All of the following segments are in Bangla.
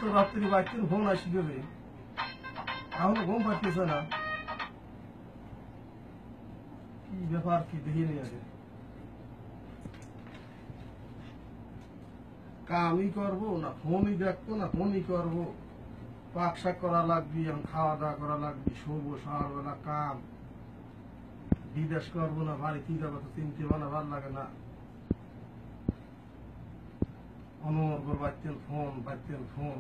তো রাত্রি বাইকের ফোন আসি গেলে এখনো ঘুম পাচ্ছিস না কি ব্যাপার কি দেখি নি আগে কামই করবো না ফোনই দেখবো না ফোনই করবো পাক শাক করা লাগবি এখন খাওয়া দাওয়া করা লাগবি শোবো সকালবেলা কাম বিদেশ করবো না বাড়িতে যাবো তো চিনতে পারা ভালো লাগে না অনর্গল বাচ্চেন ফোন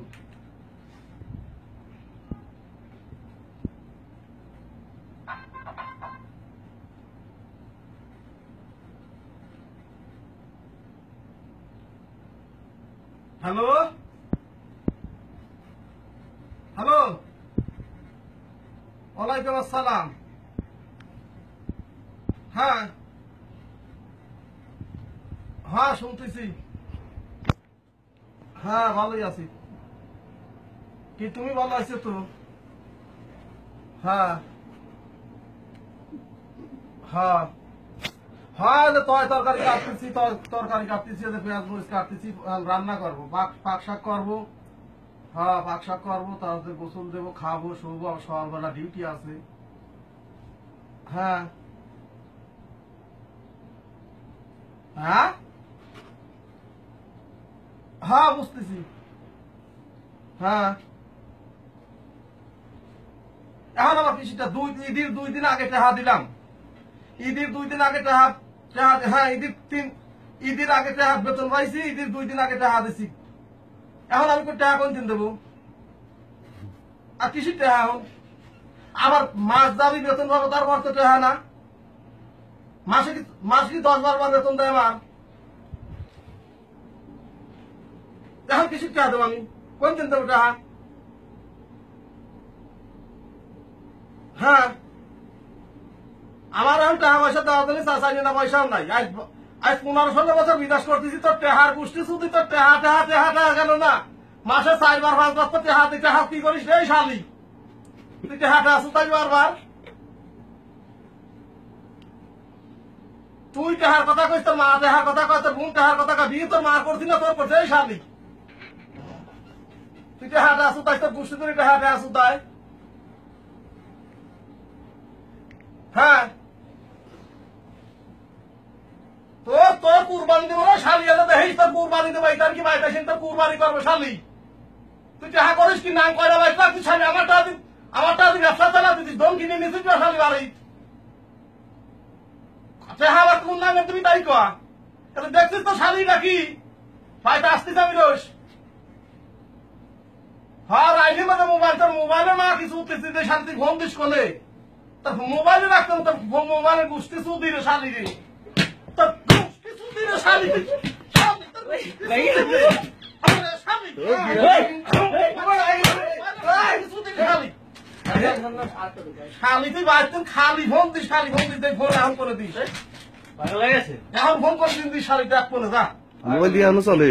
হ্যালো হ্যালো ওয়ালাইকুম আসসালাম হ্যাঁ হ্যাঁ শুনতেছি হ্যাঁ ভালোই আছি কি তুমি ভালো আছো তো হ্যাঁ হ্যাঁ হ্যাঁ তরকারি কাটতেছি পেঁয়াজ মরিচ কাটতেছি রান্না করবো পাক শাক করবো হ্যাঁ পাক শাক করবো তারপরে গোসল দেবো খাবো শোবো আমার সকালবেলা ডিউটি আছে হ্যাঁ হ্যাঁ হ্যাঁ বুঝতেছি হ্যাঁ এখন আমার কৃষিটা ঈদের 2 দিন আগে টাকা দিলাম ঈদের 2 দিন আগে টাকা হ্যাঁ ঈদের আগে টাকা বেতন পাইছি ঈদের 2 দিন আগে টাকা দিছি এখন আমি টাকা কোন দিন দেবো আর কৃষির টাকা এখন আমার মাস দাবি বেতন পাবো তারপর তো টাকা না মাসে কি 10-12 বার বেতন দেয় আমার এখন কৃষির টাকা দেবো আমি কোন দিন দেবো টাকা হ্যাঁ আমার এখন টাকা পয়সা দেওয়া জন্য চাই না পয়সাও নাই আজ 15-16 বছর বিদেশ করতেছি তোর টেহার পুষ্টি শুধু তোর টেহা গেল না মাসে 4-5 বার তো টেহা কি করিস রে শালি তুই টেহাটা আসু তাই বারবার তুই টেহার কথা কইস তোর মা টেহার কথা কয় তোর বোন টেহার কথা কয় বিয়ে তোর মা করছি না তোর করছে এই শালি তুই টেহাটা আসু তাই তোর পুষ্টি তুই টেহাটা আসু তাই হ্যাঁ তোর কুরবানি দেবো না শালি এলে দেখিস তোর কুরবানি দেবো তার কি বাইটা সে তোর কুরবানি করবো শালি তুই টাকা করিস কি নাম কয়টা বাইক তুই শালি আমারটা ব্যবসা চালা তুই দম কিনে নিয়েছিস শালি বাড়ি টাকা আবার কোন নামে তুমি তাই কয়া দেখছিস তো শালি নাকি বাইটা আসতিস আমি রোজ হ্যাঁ রাইলি মানে মোবাইলে না কিছু উঠতেছিস শান্তি ঘুম দিস কোনে তোর মোবাইলে রাখতাম তোর মোবাইলে গুষ্টি সুদি রে শালি রে তোর গুষ্টি সুদি রে শালি শালি তুই বাড়িতে খালি ফোন দিস ফোন এখন করে দিস এখন ফোন করে দিস শালি দেখ ফোনে যা মোবাইল দিয়ে চলে